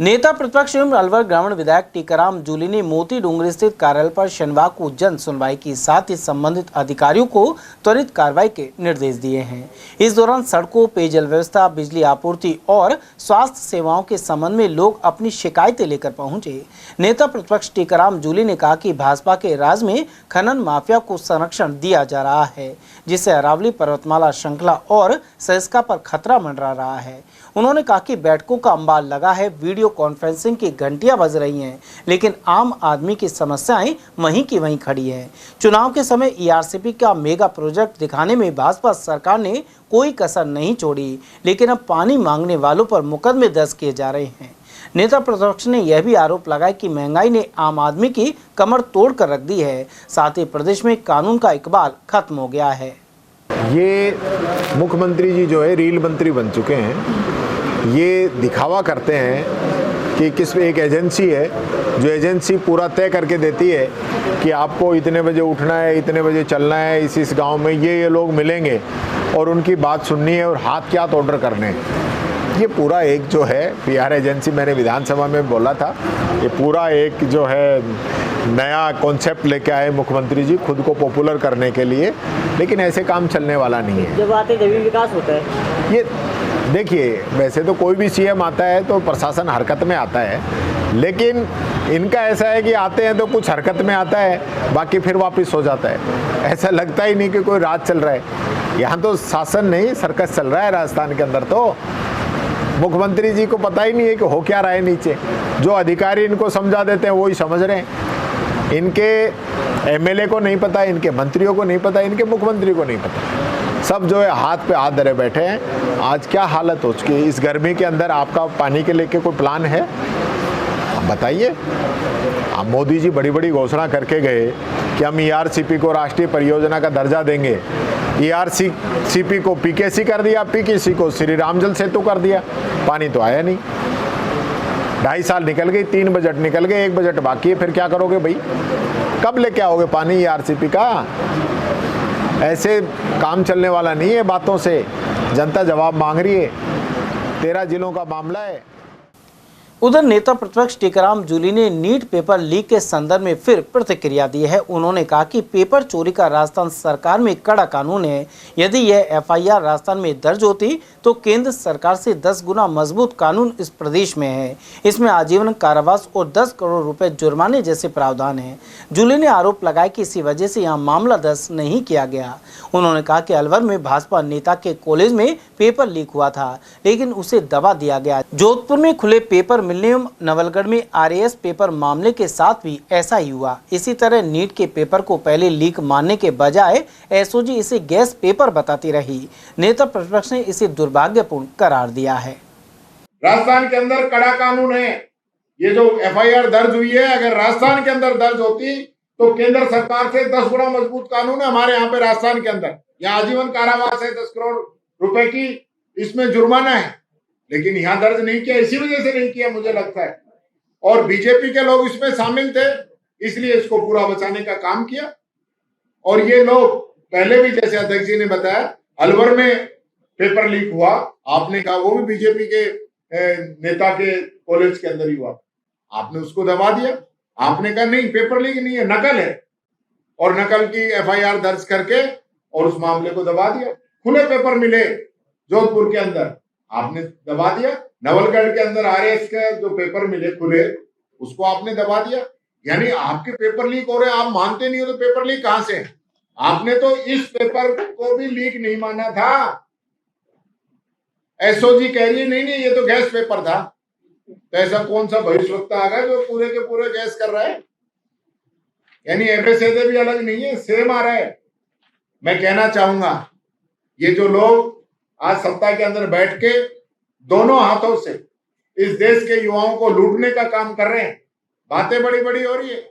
नेता प्रतिपक्ष एवं अलवर ग्रामीण विधायक टीकाराम जूली ने मोती डूंगरी स्थित कार्यालय पर शनिवार को जन सुनवाई की, साथ ही संबंधित अधिकारियों को त्वरित कार्रवाई के निर्देश दिए हैं। इस दौरान सड़कों, पेयजल व्यवस्था, बिजली आपूर्ति और स्वास्थ्य सेवाओं के संबंध में लोग अपनी शिकायतें लेकर पहुंचे। नेता प्रतिपक्ष टीकाराम जूली ने कहा कि भाजपा के राज में खनन माफिया को संरक्षण दिया जा रहा है, जिससे अरावली पर्वतमाला श्रृंखला और सरिस्का पर खतरा मंडरा रहा है। उन्होंने कहा कि बैठकों का अंबार लगा है, वीडियो कॉन्फ्रेंसिंग की घंटियां बज रही हैं, लेकिन आम आदमी की समस्याएं वहीं की वहीं खड़ी हैं। चुनाव के समय ईआरसीपी का मेगा प्रोजेक्ट दिखाने में भाजपा सरकार ने कोई कसर नहीं छोड़ी, लेकिन अब पानी मांगने वालों पर मुकदमे दर्ज किए जा रहे हैं। नेता प्रतिपक्ष ने यह भी आरोप लगाया कि महंगाई ने आम आदमी की कमर तोड़ कर रख दी है, साथ ही प्रदेश में कानून का इकबाल खत्म हो गया है। ये मुख्यमंत्री जी जो है रील मंत्री बन चुके हैं। ये दिखावा करते हैं कि किस एक एजेंसी है, जो एजेंसी पूरा तय करके देती है कि आपको इतने बजे उठना है, इतने बजे चलना है, इस गांव में ये लोग मिलेंगे और उनकी बात सुननी है और हाथ क्या ऑर्डर करने हैं। ये पूरा एक जो है पीआर एजेंसी, मैंने विधानसभा में बोला था, ये पूरा एक जो है नया कॉन्सेप्ट लेके आए मुख्यमंत्री जी खुद को पॉपुलर करने के लिए, लेकिन ऐसे काम चलने वाला नहीं है। जब आते जब विकास होता है। ये देखिए, वैसे तो कोई भी सीएम आता है तो प्रशासन हरकत में आता है, लेकिन इनका ऐसा है कि आते हैं तो कुछ हरकत में आता है, बाकी फिर वापस हो जाता है। ऐसा लगता ही नहीं कि कोई राज चल रहा है। यहाँ तो शासन नहीं, सर्कस चल रहा है राजस्थान के अंदर। तो मुख्यमंत्री जी को पता ही नहीं है कि हो क्या रहा है नीचे। जो अधिकारी इनको समझा देते हैं वही समझ रहे हैं। इनके एमएलए को नहीं पता, इनके मंत्रियों को नहीं पता, इनके मुख्यमंत्री को नहीं पता। सब जो है हाथ पे हाथ धरे बैठे हैं। आज क्या हालत हो चुकी है इस गर्मी के अंदर। आपका पानी के लेके कोई प्लान है? आप बताइए। आप मोदी जी बड़ी बड़ी घोषणा करके गए कि हम ईआरसीपी को राष्ट्रीय परियोजना का दर्जा देंगे। ईआरसीपी को पीकेसी कर दिया, पीकेसी को श्री राम जल सेतु कर दिया। पानी तो आया नहीं। 2.5 साल निकल गई, 3 बजट निकल गए, 1 बजट बाकी है। फिर क्या करोगे भाई? कब लेके आओगे पानी ईआरसीपी का? ऐसे काम चलने वाला नहीं है। बातों से जनता जवाब मांग रही है। 13 जिलों का मामला है। उधर नेता प्रतिपक्ष टीकाराम जूली ने नीट पेपर लीक के संदर्भ में फिर प्रतिक्रिया दी है। उन्होंने कहा कि पेपर चोरी का राजस्थान सरकार में कड़ा कानून है। यदि यह एफआईआर राजस्थान में दर्ज होती तो केंद्र सरकार से 10 गुना मजबूत कानून इस प्रदेश में है। इसमें आजीवन कारावास और 10 करोड़ रुपए जुर्माने जैसे प्रावधान हैं। जूली ने आरोप लगाया कि इसी वजह से यहाँ मामला दर्ज नहीं किया गया। उन्होंने कहा कि अलवर में भाजपा नेता के कॉलेज में पेपर लीक हुआ था, लेकिन उसे दबा दिया गया। जोधपुर में खुले पेपर मिलने, नवलगढ़ में आरएएस पेपर मामले के साथ भी ऐसा ही हुआ। इसी तरह नीट के पेपर को पहले लीक मानने के बजाय एसओजी इसे गैस पेपर बताती रही। नेता प्रतिपक्ष ने इसे दुर्भाग्यपूर्ण करार दिया है। राजस्थान के अंदर कड़ा कानून है। ये जो एफआईआर दर्ज हुई है, अगर राजस्थान के अंदर दर्ज होती तो केंद्र सरकार से 10 गुना मजबूत कानून है हमारे यहाँ पे राजस्थान के अंदर। यहाँ आजीवन कारावास है, 10 करोड़ रुपए की इसमें जुर्माना है, लेकिन यहाँ दर्ज नहीं किया। इसी वजह से नहीं किया मुझे लगता है। और बीजेपी के लोग इसमें शामिल थे, इसलिए इसको पूरा बचाने का काम किया। और ये लोग पहले भी, जैसे अध्यक्ष जी ने बताया, अलवर में पेपर लीक हुआ, आपने कहा वो भी बीजेपी के नेता के कॉलेज के अंदर ही हुआ। आपने उसको दबा दिया। आपने कहा नहीं, पेपर लीक नहीं है, नकल है, और नकल की एफआईआर दर्ज करके और उस मामले को दबा दिया। खुले पेपर मिले जोधपुर के अंदर, आपने दबा दिया। नवलगढ़ के अंदर आरएएस का जो पेपर मिले खुले, उसको आपने दबा दिया। यानी आपके पेपर लीक हो रहे हैं, आप मानते नहीं हो तो पेपर लीक कहां से? आपने तो इस पेपर को भी लीक नहीं माना था। एसओजी कह रही है नहीं नहीं ये तो गैस पेपर था। तो ऐसा कौन सा भविष्यवक्ता आ गया जो पूरे के पूरे गैस कर रहा है? यानी एफएसएदे भी अलग नहीं है, सेम आ रहा है। मैं कहना चाहूंगा, ये जो लोग आज सत्ता के अंदर बैठ के दोनों हाथों से इस देश के युवाओं को लूटने का काम कर रहे हैं, बातें बड़ी बड़ी हो रही है।